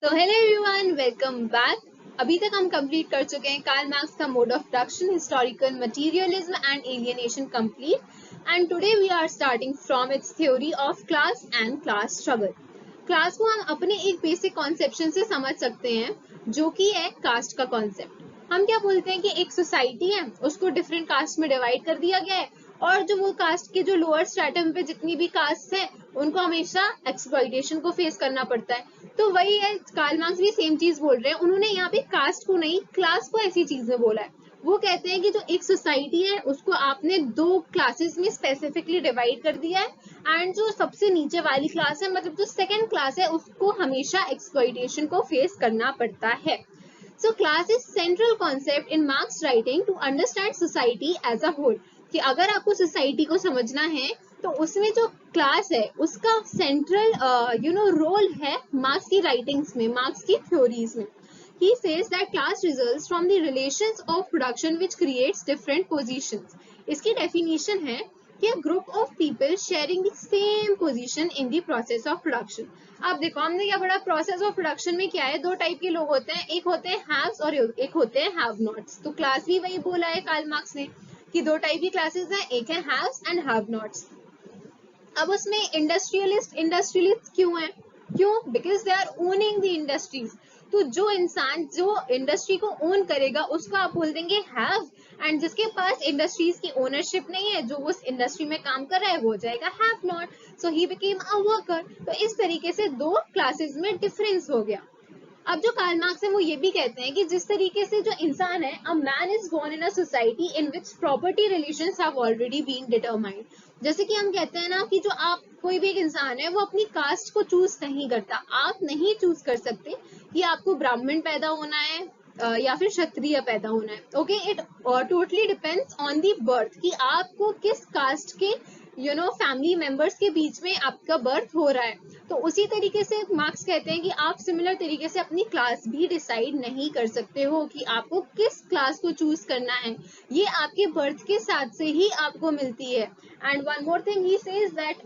तो hello everyone, welcome back. अभी तक हम कंप्लीट कर चुके हैं कार्ल मार्क्स का mode of production, historical materialism and alienation complete. And today we are starting from its theory of class and class struggle. Class को हम अपने एक बेसिक कॉन्सेप्शन से समझ सकते हैं, जो कि है कास्ट का कॉन्सेप्ट। हम क्या बोलते हैं कि एक सोसाइटी है, उसको डिफरेंट कास्ट में डिवाइड कर दिया गया है, और जो वो कास्ट के जो लोअर स्ट्रेटम पे जितनी भी कास्ट है, उनको हमेशा एक्सप्लॉइटेशन को फेस करना पड़ता है। तो वही है, कार्ल मार्क्स भी सेम चीज बोल रहे हैं। उन्होंने यहाँ पे कास्ट को नहीं, क्लास को ऐसी चीज में बोला है। वो कहते हैं कि जो एक सोसाइटी है, उसको आपने दो क्लासेस में स्पेसिफिकली डिवाइड कर दिया है, एंड जो सबसे नीचे वाली क्लास है, मतलब जो सेकेंड क्लास है, उसको हमेशा एक्सप्लॉइटेशन को फेस करना पड़ता है। So class is central concept in Marx writing to understand society as a whole. कि अगर आपको सोसाइटी को समझना है, तो उसमें जो क्लास है उसका सेंट्रल रोल है मार्क्स की राइटिंग्स में, मार्क्स की थ्योरीज में। He says that class results from the relations of production which creates different positions. इसकी डेफिनेशन है कि a group of people sharing the same position in the process of production. अब देखो, हमने क्या पढ़ा, प्रोसेस ऑफ प्रोडक्शन में क्या है, दो टाइप के लोग होते हैं, एक होते हैं हैव्स और एक होते हैं हैव नॉट्स। तो क्लास भी वही बोला है कार्ल मार्क्स ने कि दो टाइप की क्लासेस हैं, एक है हैव्स एंड हैव नॉट्स। अब उसमें इंडस्ट्रियलिस्ट क्यों है? क्यों? Because they are owning the industries. तो जो इंसान जो इंडस्ट्री को ओन करेगा, उसको आप बोल देंगे हैव, एंड जिसके पास इंडस्ट्रीज की ओनरशिप नहीं है, जो उस इंडस्ट्री में काम कर रहा है, वो हो जाएगा have not. So he became a worker. तो इस तरीके से दो क्लासेस में डिफरेंस हो गया। अब जो कार्ल मार्क्स है, वो ये भी कहते हैं कि जिस तरीके से जो इंसान है, a man is born in a society in which property relations have already been determined. जैसे कि हम कहते हैं ना कि जो आप कोई भी एक इंसान है, वो अपनी कास्ट को चूज नहीं करता। आप नहीं चूज कर सकते कि आपको ब्राह्मण पैदा होना है या फिर क्षत्रिय पैदा होना है। Okay, it totally depends on the birth कि आपको किस कास्ट के फैमिली मेंबर्स के बीच में आपका बर्थ हो रहा है। तो उसी तरीके से मार्क्स कहते हैं कि आप सिमिलर तरीके से अपनी क्लास भी डिसाइड नहीं कर सकते हो कि आपको किस क्लास को चूज करना है। ये आपके बर्थ के साथ से ही आपको मिलती है। And one more thing, he says that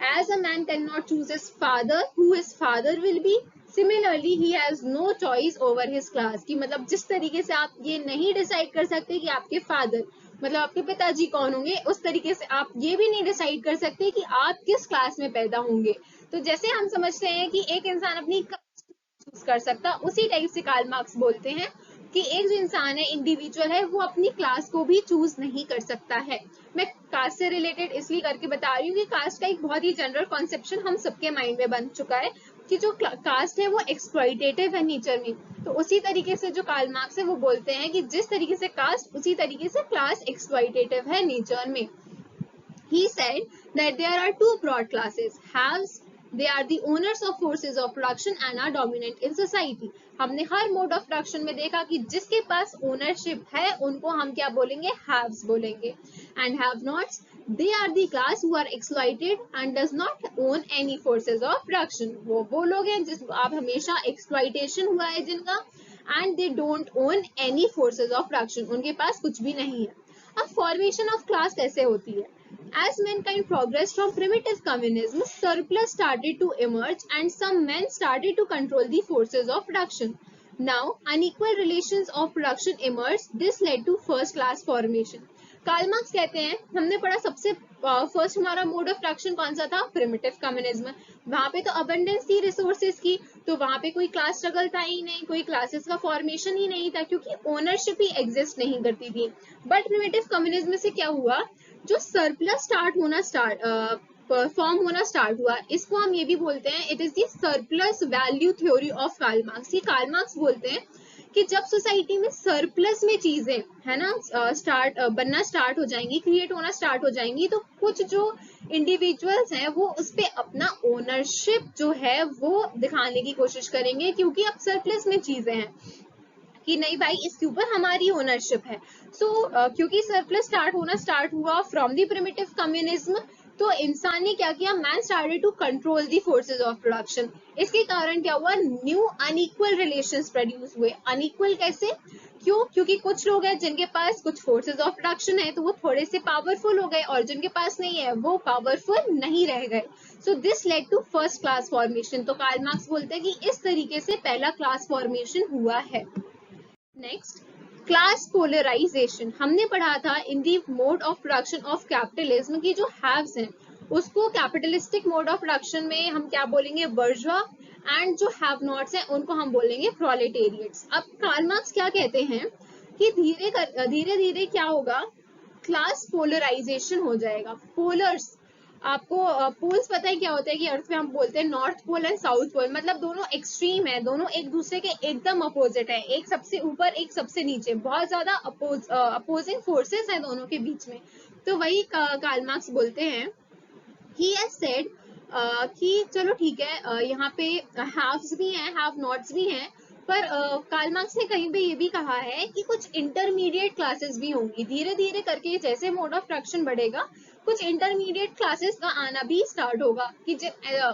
as a man cannot choose his father, who his father will be, similarly he has no choice over his class। कि मतलब जिस तरीके से आप ये नहीं डिसाइड कर सकते कि आपके फादर, मतलब आपके पिताजी कौन होंगे, उस तरीके से आप ये भी नहीं डिसाइड कर सकते कि आप किस क्लास में पैदा होंगे। तो जैसे हम समझते हैं कि एक इंसान अपनी कास्ट चूज कर सकता, उसी टाइप से कार्ल मार्क्स बोलते हैं कि एक जो इंसान है, इंडिविजुअल है, वो अपनी क्लास को भी चूज नहीं कर सकता है। मैं कास्ट से रिलेटेड इसलिए करके बता रही हूँ कि कास्ट का एक बहुत ही जनरल कॉन्सेप्शन हम सबके माइंड में बन चुका है कि जो कास्ट है वो एक्सप्लॉइटेटिव है नेचर में। तो उसी तरीके से जो कार्ल मार्क्स है, वो बोलते हैं कि जिस तरीके से कास्ट, उसी तरीके से क्लास एक्सप्लॉइटेटिव है नेचर में। He said that there are two broad classes. Haves, they are the owners of forces of production and are dominant in society. हमने हर मोड ऑफ प्रोडक्शन में देखा कि जिसके पास ओनरशिप है, उनको हम क्या बोलेंगे, हैव्स बोलेंगे। And have nots, they are the class who are exploited and does not own any forces of production. वो लोग हैं जिस आप हमेशा exploitation हुआ है जिनका, and they don't own any forces of production. उनके पास कुछ भी नहीं है। अब फॉर्मेशन ऑफ क्लास कैसे होती है? As mankind progressed from primitive communism, surplus started to emerge and some men started to control the forces of production. Now, unequal relations of production emerged. This led to first class formation. Karl Marx कहते हैं, हमने पढ़ा सबसे first हमारा mode of production कौन सा था, primitive communism. वहां पे तो अबंडेंस थी रिसोर्सेज की, तो वहां पे कोई क्लास स्ट्रगल था ही नहीं, कोई क्लासेस का फॉर्मेशन ही नहीं था, क्योंकि ओनरशिप ही एग्जिस्ट नहीं करती थी। बट प्रिमिटिव कम्युनिज्म से क्या हुआ, जो सरप्लस फॉर्म होना स्टार्ट हुआ, इसको हम ये भी बोलते हैं, it is the surplus value theory of Karl Marx. ये कार्ल मार्क्स बोलते हैं कि जब सोसाइटी में सरप्लस में चीजें है ना बनना स्टार्ट हो जाएंगी, क्रिएट होना स्टार्ट हो जाएंगी, तो कुछ जो इंडिविजुअल्स हैं, वो उस पे अपना ओनरशिप जो है वो दिखाने की कोशिश करेंगे, क्योंकि अब सरप्लस में चीजें हैं कि नहीं भाई, इसके ऊपर हमारी ओनरशिप है। क्योंकि सरप्लस स्टार्ट हुआ फ्रॉम द प्रिमिटिव कम्युनिज्म, तो इंसान ने क्या किया, man started to control the forces of production. इसके कारण क्या हुआ, न्यू अनइक्वल रिलेशंस प्रोड्यूस हुए। अनइक्वल कैसे, क्यों, क्योंकि कुछ लोग हैं जिनके पास कुछ फोर्सेस ऑफ प्रोडक्शन है तो वो थोड़े से पावरफुल हो गए, और जिनके पास नहीं है वो पावरफुल नहीं रह गए। So this led to first class formation. तो कार्ल मार्क्स बोलते हैं कि इस तरीके से पहला क्लास फॉर्मेशन हुआ है। Next, class polarisation. हमने पढ़ा था in the mode of production of capitalism की जो हैव्स हैं उसको कैपिटलिस्टिक मोड ऑफ प्रोडक्शन में हम क्या बोलेंगे, बर्जुआ, एंड जो हैव नॉट्स हैं उनको हम बोलेंगे प्रोलेटेरिएट्स। अब कार्ल मार्क्स क्या कहते हैं कि धीरे धीरे क्या होगा, क्लास पोलराइजेशन हो जाएगा। पोलर्स, आपको पोल्स पता है क्या होता है कि अर्थ में हम बोलते हैं North Pole and South Pole, मतलब दोनों एक्सट्रीम है, दोनों एक दूसरे के एकदम अपोजिट है, एक सबसे ऊपर एक सबसे नीचे, बहुत ज्यादा अपोजिंग फोर्सेस है दोनों के बीच में। तो वही कार्ल मार्क्स बोलते हैं, ही हैज सेड कि चलो ठीक है, यहाँ पे हैव्स भी हैं, हैव नॉट्स भी हैं, पर कार्ल मार्क्स ने कहीं पे ये भी कहा है कि कुछ इंटरमीडिएट क्लासेस भी होंगी। धीरे धीरे करके जैसे मोड ऑफ प्रोडक्शन बढ़ेगा कुछ इंटरमीडिएट क्लासेस का आना भी स्टार्ट होगा कि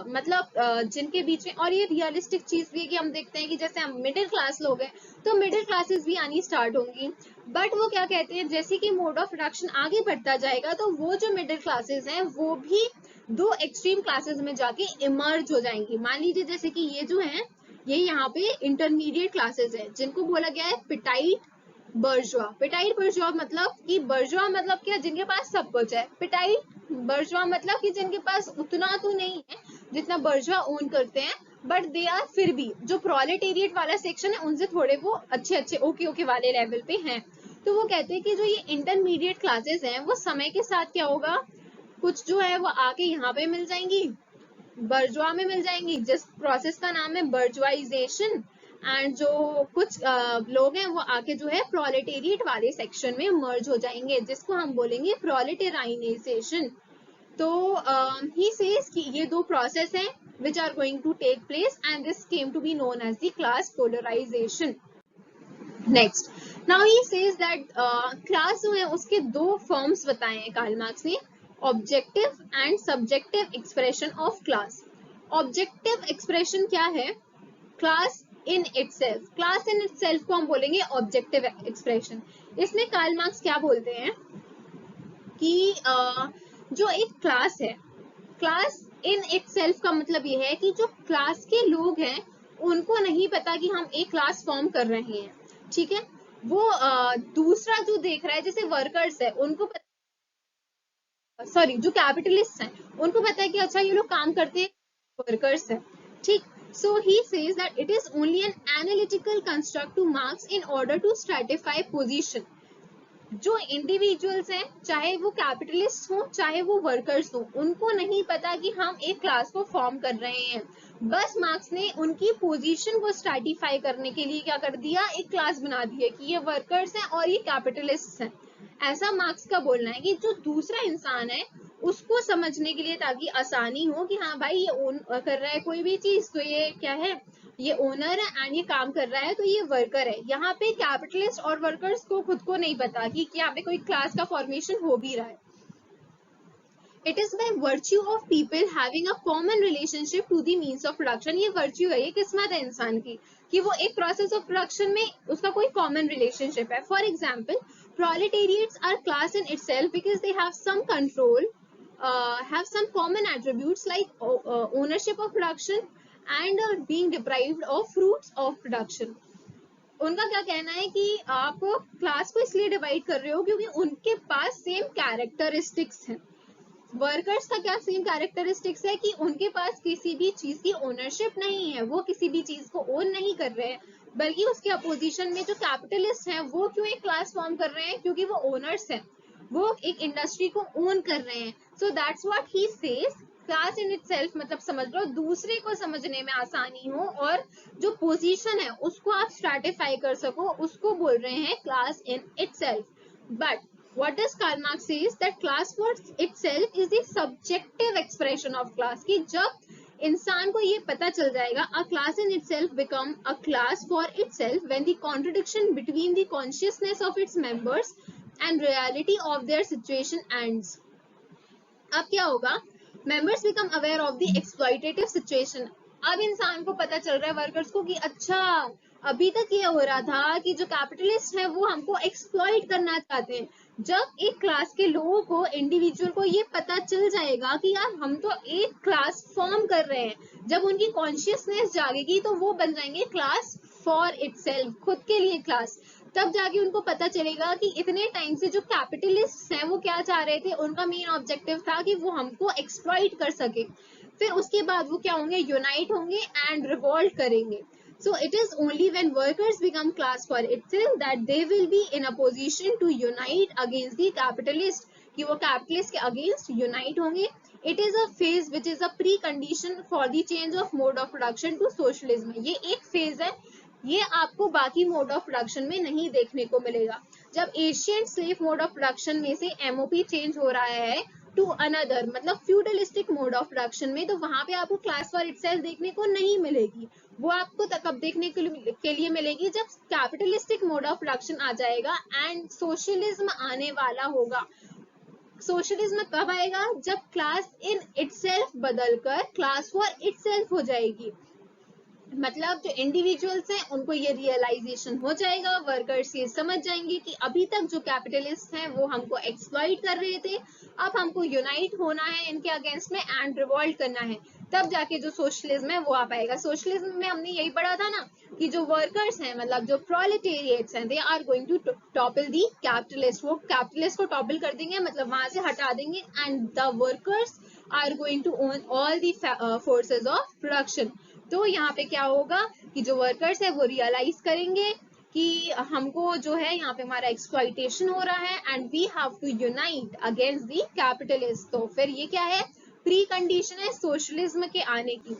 मतलब जिनके बीच में, और ये रियलिस्टिक चीज भी है कि हम देखते हैं कि जैसे हम मिडिल क्लास लोग हैं तो मिडिल क्लासेस भी आनी स्टार्ट होंगी। बट वो क्या कहते हैं, जैसे कि मोड ऑफ प्रोडक्शन आगे बढ़ता जाएगा तो वो जो मिडिल क्लासेस हैं वो भी दो एक्सट्रीम क्लासेस में जाके इमर्ज हो जाएंगी। मान लीजिए जैसे कि ये जो है ये यहाँ पे इंटरमीडिएट क्लासेस है जिनको बोला गया है पिटाइट बर्जुआ। पिटाइट बर्जुआ मतलब कि बर्जुआ मतलब क्या, जिनके पास सब कुछ है। पिटाइट बर्जुआ मतलब कि जिनके पास उतना तो नहीं है जितना बर्जुआ ओन करते हैं, बट दे आर फिर भी जो प्रोलेटेरिएट वाला सेक्शन है उनसे थोड़े वो अच्छे ओके वाले लेवल पे हैं। तो वो कहते हैं कि जो ये इंटरमीडिएट क्लासेस हैं वो समय के साथ क्या होगा, कुछ जो है वो आके यहाँ पे मिल जाएंगी, बर्जुआ में मिल जाएंगी, जिस प्रोसेस का नाम है बर्जुआइजेशन। एंड जो कुछ लोग हैं वो आके जो है प्रोलेटेरिएट वाले सेक्शन में मर्ज हो जाएंगे जिसको हम बोलेंगे प्रोलेटेराइजेशन। तो ही सेज कि ये दो प्रोसेस हैं which are going to take place and this came to be known as the class polarization. Next, now he says that class जो है उसके दो फॉर्म्स बताए हैं कार्ल मार्क्स ने, objective and subjective expression of class. Objective expression क्या है, class in itself. Class in itself को हम बोलेंगे ऑब्जेक्टिव एक्सप्रेशन। इसमें कार्ल मार्क्स क्या बोलते हैं कि जो एक क्लास है, क्लास इन इटसेल्फ का मतलब ये है कि जो क्लास के लोग हैं उनको नहीं पता कि हम एक क्लास फॉर्म कर रहे हैं, ठीक है। वो दूसरा जो देख रहा है, जैसे वर्कर्स है उनको सॉरी जो कैपिटलिस्ट हैं उनको पता है कि अच्छा ये लोग काम करते हैं, वर्कर्स है, ठीक। So he says that it is only an analytical construct to marks in order to stratify position. जो इंडिविजुअल्स हैं चाहे वो कैपिटलिस्ट हो चाहे वो वर्कर्स हो, उनको नहीं पता कि हम एक क्लास को फॉर्म कर रहे हैं। बस मार्क्स ने उनकी पोजीशन को स्ट्रैटिफाई करने के लिए क्या कर दिया, एक क्लास बना दी है कि ये वर्कर्स हैं और ये कैपिटलिस्ट हैं। ऐसा मार्क्स का बोलना है कि जो दूसरा इंसान है उसको समझने के लिए, ताकि आसानी हो कि हाँ भाई ये ओन कर रहा है कोई भी चीज तो ये क्या है, ये ओनर है एंड ये काम कर रहा है तो ये वर्कर है। यहाँ पे कैपिटलिस्ट और वर्कर्स को खुद को नहीं पता कि यहाँ पे कोई क्लास का फॉर्मेशन हो भी रहा है। It is by virtue of people having a common relationship to the means of production. ये virtue है, ये किस्मत है इंसान की कि वो एक process of production में उसका कोई common relationship है। For example, proletariats are class in itself because they have some control, have some common attributes like ownership of production and being deprived of fruits of production. उनका क्या कहना है कि आप क्लास को इसलिए डिवाइड कर रहे हो क्योंकि उनके पास सेम कैरेक्टरिस्टिक्स हैं। वर्कर्स का क्या सेम कैरेक्टरिस्टिक्स है कि उनके पास किसी भी चीज की ओनरशिप नहीं है, वो किसी भी चीज को ओन नहीं कर रहे हैं, बल्कि उसके अपोजिशन में जो कैपिटलिस्ट हैं वो क्यों एक क्लास फॉर्म कर रहे हैं, क्योंकि वो ओनर्स हैं, वो एक इंडस्ट्री को ओन कर रहे हैं। So that's what he says, class in itself मतलब समझ लो दूसरे को समझने में आसानी हो और जो पोजीशन है उसको आप स्ट्रैटिफाई कर सको, उसको बोल रहे हैं class in itself. But what does Karl Marx says that class for itself is the subjective expression of class, कि जब इंसान को ये पता चल जाएगा a class in itself become a class for itself when the contradiction between the consciousness of its members and reality of their situation ends. अब क्या होगा, members become aware of the exploitative situation. अब इंसान को पता चल रहा है, वर्कर्स को, कि अच्छा अभी तक ये हो रहा था कि जो कैपिटलिस्ट है वो हमको एक्सप्लॉइट करना चाहते हैं। जब एक क्लास के लोगों को, इंडिविजुअल को ये पता चल जाएगा कि यार हम तो एक क्लास फॉर्म कर रहे हैं, जब उनकी कॉन्शियसनेस जागेगी तो वो बन जाएंगे क्लास फॉर इटसेल्फ, खुद के लिए क्लास। तब जाके उनको पता चलेगा कि इतने टाइम से जो कैपिटलिस्ट हैं वो क्या चाह रहे थे, उनका मेन ऑब्जेक्टिव था कि वो हमको एक्सप्लॉइट कर सके। फिर उसके बाद वो क्या होंगे, यूनाइट होंगे एंड रिवॉल्ट करेंगे। So it is only when workers become class for itself that they will be in a position to unite against the capitalist, कि वो capitalist के against unite होंगे। It is a phase which is a precondition for the change of mode of production to socialism। ये एक phase है, ये आपको बाकी मोड ऑफ प्रोडक्शन में नहीं देखने को मिलेगा। जब Asian slave mode of production में से एमओपी चेंज हो रहा है टू अनदर, मतलब फ्यूडलिस्टिक मोड ऑफ प्रोडक्शन में, तो वहां पे आपको क्लास फॉर इटसेल्फ देखने को नहीं मिलेगी। वो आपको कब देखने के लिए मिलेगी, जब कैपिटलिस्टिक मोड ऑफ प्रोडक्शन आ जाएगा एंड सोशलिज्म आने वाला होगा। सोशलिज्म कब आएगा, जब क्लास इन इटसेल्फ बदलकर क्लास फॉर इटसेल्फ हो जाएगी। मतलब जो इंडिविजुअल्स हैं उनको ये रियलाइजेशन हो जाएगा, वर्कर्स ये समझ जाएंगे कि अभी तक जो कैपिटलिस्ट हैं वो हमको एक्सप्लॉइट कर रहे थे, अब हमको यूनाइट होना है इनके अगेंस्ट में एंड रिवॉल्ट करना है। तब जाके जो सोशलिज्म है वो आ पाएगा। सोशलिज्म में हमने यही पढ़ा था ना कि जो वर्कर्स हैं, मतलब जो प्रोलेटेरिएट्स हैं, they are going to topple the capitalist. वो कैपिटलिस्ट को टॉपल कर देंगे, मतलब वहां से हटा देंगे, and the workers are going to own all the forces of production. तो यहाँ पे क्या होगा कि जो वर्कर्स है वो रियलाइज करेंगे कि हमको जो है यहाँ पे हमारा एक्सप्लॉइटेशन हो रहा है and we have to unite against the capitalist. तो फिर ये क्या है, प्री कंडीशन है सोशलिज्म के आने की।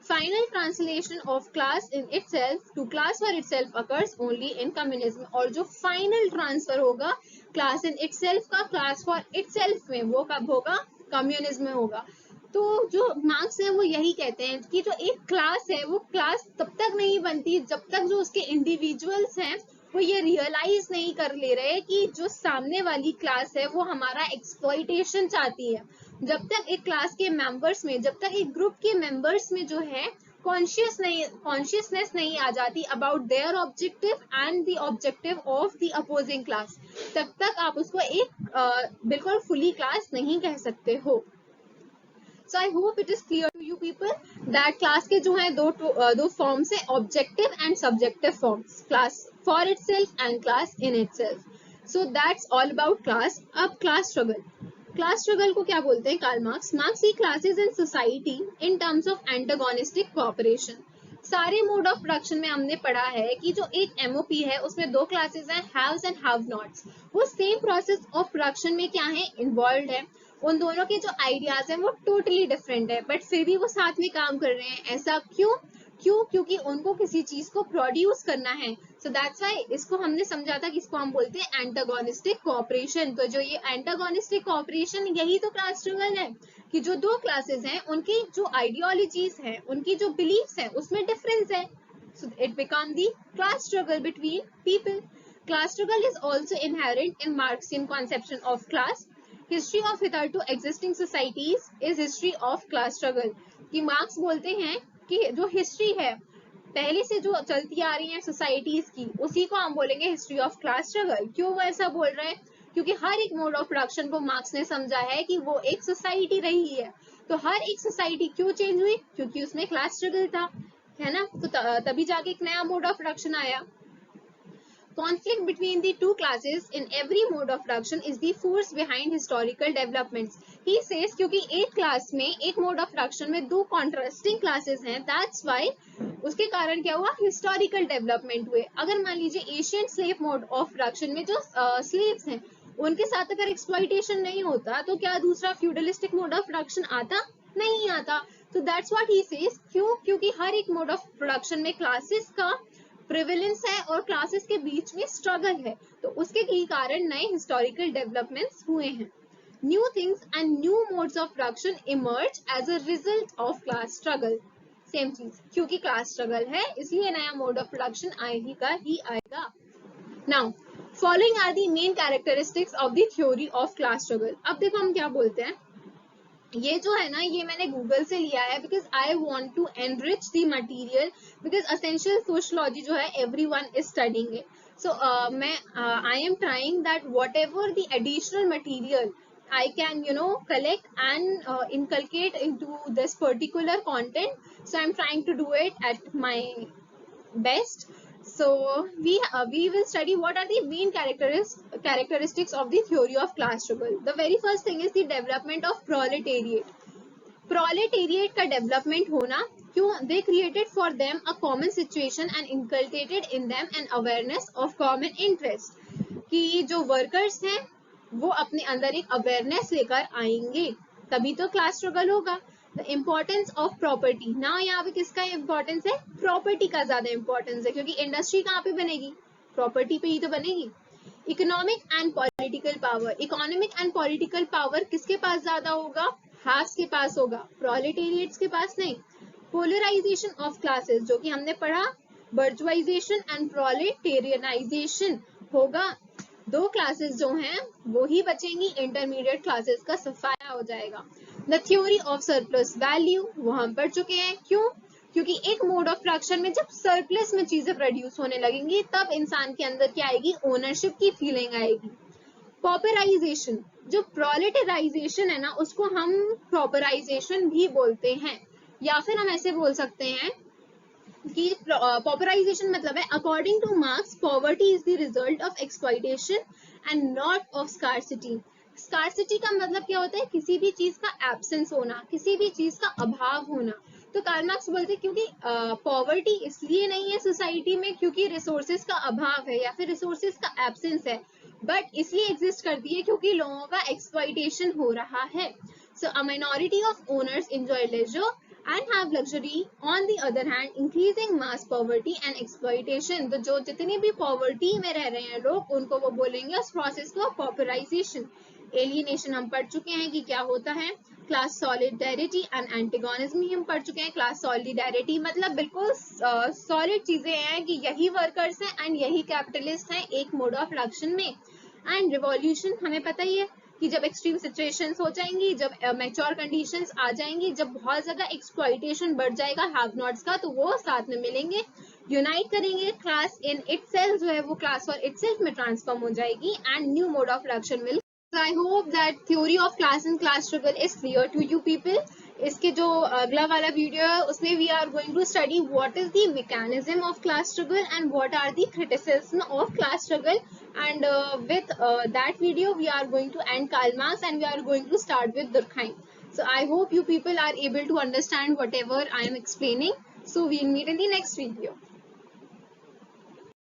Final translation of class in itself to class for itself occurs only in communism. और जो फाइनल ट्रांसफर होगा क्लास इन इटसेल्फ का क्लास फॉर इटसेल्फ में, वो कब होगा, कम्युनिज्म में होगा। तो जो मार्क्स है वो यही कहते हैं कि जो एक क्लास है वो क्लास तब तक नहीं बनती जब तक जो उसके इंडिविजुअल्स हैं वो ये रियलाइज नहीं कर ले रहे कि जो सामने वाली क्लास है वो हमारा एक्सप्लॉइटेशन चाहती है। जब तक एक क्लास के मेंबर्स में, जब तक एक ग्रुप के मेंबर्स में जो है कॉन्शियसनेस नहीं आ जाती about their objective and the objective of the opposing class, तब तक आप उसको एक बिल्कुल फुली क्लास नहीं कह सकते हो। So I hope it is clear to you people that class के जो है दो forms है, objective and subjective forms, class for itself and class in itself. So that's all about class. अब class struggle को क्या बोलते हैं Karl Marx? Marx see classes in society in terms of antagonistic cooperation. सारे mode of production में हमने पढ़ा है कि जो एक एमओपी है उसमें दो क्लासेस हैं, हैव्स एंड हैव नॉट्स। वो सेम प्रोसेस ऑफ प्रोडक्शन में क्या है, इन्वॉल्व है। उन दोनों के जो आइडियाज हैं वो टोटली डिफरेंट है, बट फिर भी वो साथ में काम कर रहे हैं। ऐसा क्यों? क्योंकि उनको किसी चीज को प्रोड्यूस करना है। सो दैट्स व्हाई इसको हमने समझा था कि इसको हम बोलते हैं एंटागोनिस्टिक कोऑपरेशन। तो जो ये एंटागोनिस्टिक कोऑपरेशन, यही तो क्लास स्ट्रगल है कि जो दो क्लासेस हैं उनकी जो आइडियोलॉजीज हैं, उनकी जो बिलीफ्स हैं, उसमें डिफरेंस है। So it become the class struggle between people. Class struggle is also inherent in Marxian conception of class. History of hitherto existing societies is history of class struggle. कि marks बोलते हैं कि जो history है पहले से जो चलती आ रही है सोसाइटीज की, उसी को हम बोलेंगे हिस्ट्री ऑफ क्लास स्ट्रगल। क्यों वो ऐसा बोल रहे हैं? क्योंकि हर एक मोड ऑफ प्रोडक्शन को मार्क्स ने समझा है कि वो एक सोसाइटी रही है। तो हर एक सोसाइटी क्यों चेंज हुई? क्योंकि उसमें क्लास स्ट्रगल था, है ना? तो तभी जाके एक नया मोड ऑफ प्रोडक्शन आया। Conflict between the two classes in every mode of production is the force behind historical developments. He says क्योंकि एक क्लास में, एक मोड ऑफ प्रोडक्शन में दो कॉन्ट्रास्टिंग क्लासेस हैं, दैट्स व्हाई उसके कारण क्या हुआ, हिस्टोरिकल डेवलपमेंट हुए। अगर मान लीजिए Asian slave mode of production में जो स्लेव्स हैं उनके साथ अगर एक्सप्लॉइटेशन नहीं होता तो क्या दूसरा फ्यूडलिस्टिक मोड ऑफ प्रोडक्शन आता? नहीं आता। तो दैट्स व्हाट ही सेज। क्योंकि हर एक मोड ऑफ प्रोडक्शन में क्लासेस का प्रिविलेंस है और क्लासेस के बीच में स्ट्रगल है, तो उसके ही कारण नए हिस्टोरिकल डेवलपमेंट्स हुए हैं। New things and new modes of production emerge as a result of class struggle. Same चीज, क्योंकि क्लास स्ट्रगल है इसलिए नया मोड ऑफ प्रोडक्शन आएगा। Now following are the main characteristics of the theory of class struggle. अब देखो हम क्या बोलते हैं, ये जो है ना, ये मैंने गूगल से लिया है because I want to enrich the material, because essential sociology जो है every one is studying it. So I am trying that whatever the additional material I can collect and inculcate into this particular content. So I'm trying to do it at my best. So we will study what are the main characteristics of the theory of class struggle. The very first thing is the development of proletariat. Proletariat का development होना क्यों? They created for them a common situation and inculcated in them an awareness of common interest. कि जो workers हैं वो अपने अंदर एक अवेयरनेस लेकर आएंगे, तभी तो क्लास स्ट्रगल होगा. द इम्पोर्टेंस ऑफ प्रॉपर्टी ना, यहाँ पे किसका इम्पोर्टेंस है? प्रॉपर्टी का ज्यादा इम्पोर्टेंस है, क्योंकि इंडस्ट्री कहाँ पे बनेगी? प्रॉपर्टी पे ही तो बनेगी. Economic and political power. Economic and political power किसके पास ज्यादा होगा? हाफ के पास होगा, प्रोलेटेरिएट्स के पास नहीं. पोलराइजेशन ऑफ क्लासेस, जो कि हमने पढ़ा, बर्जुआइजेशन एंड प्रोलेटेरियनाइजेशन होगा. दो क्लासेस जो हैं वो ही बचेंगी, इंटरमीडिएट क्लासेस का सफाया हो जाएगा. The theory of surplus value, वो हम पढ़ चुके हैं. क्यों? क्योंकि एक मोड ऑफ प्रोडक्शन में जब सरप्लस में चीजें प्रोड्यूस होने लगेंगी तब इंसान के अंदर क्या आएगी? ओनरशिप की फीलिंग आएगी. पॉपराइजेशन, जो प्रोलेटराइजेशन है ना, उसको हम प्रॉपराइजेशन भी बोलते हैं, या फिर हम ऐसे बोल सकते हैं कि पॉपराइजेशन मतलब है, according two marks, poverty is the result of exploitation and not of scarcity. Scarcity का मतलब क्या होता है? किसी भी चीज का एब्सेंस होना, किसी भी चीज का अभाव होना. तो कार्ल मार्क्स बोलते हैं क्योंकि पॉवर्टी इसलिए नहीं है सोसाइटी में क्योंकि रिसोर्सेज का अभाव है या फिर रिसोर्सेज का एब्सेंस है, बट इसलिए एग्जिस्ट करती है क्योंकि लोगों का एक्सप्लॉइटेशन हो रहा है. So a minority of owners enjoy leisure and have luxury. On the other hand, increasing mass poverty and exploitation. तो जो जितनी भी पॉवर्टी में रह रहे हैं लोग, उनको वो बोलेंगे उस प्रोसेस को पॉपुलराइजेशन. एलियनेशन हम पढ़ चुके हैं कि क्या होता है. क्लास सॉलिडारिटी एंड एंटेगोनिज्म ही हम पढ़ चुके हैं. क्लास सॉलिडारिटी मतलब बिल्कुल सॉलिड चीजें हैं कि यही वर्कर्स हैं एंड यही कैपिटलिस्ट हैं एक मोड ऑफ प्रोडक्शन में. एंड रिवॉल्यूशन हमें पता ही है कि जब एक्सट्रीम सिचुएशंस हो जाएंगी, जब मैच्योर कंडीशंस आ जाएंगी, जब बहुत ज्यादा एक्सप्लॉइटेशन बढ़ जाएगा हैव नॉट्स का, तो वो साथ में मिलेंगे, यूनाइट करेंगे. क्लास इन इटसेल्फ जो है वो क्लास फॉर इटसेल्फ में ट्रांसफॉर्म हो जाएगी and new mode of production will. I hope that theory of class and class struggle is clear to you people. इसके जो अगला वाला वीडियो है उसमें we are going to study what is the mechanism of class struggle and what are the criticism of class struggle. And with that video we are going to end Karl Marx and we are going to start with Durkheim. So I hope you people are able to understand whatever I am explaining. So we'll meet in the next video.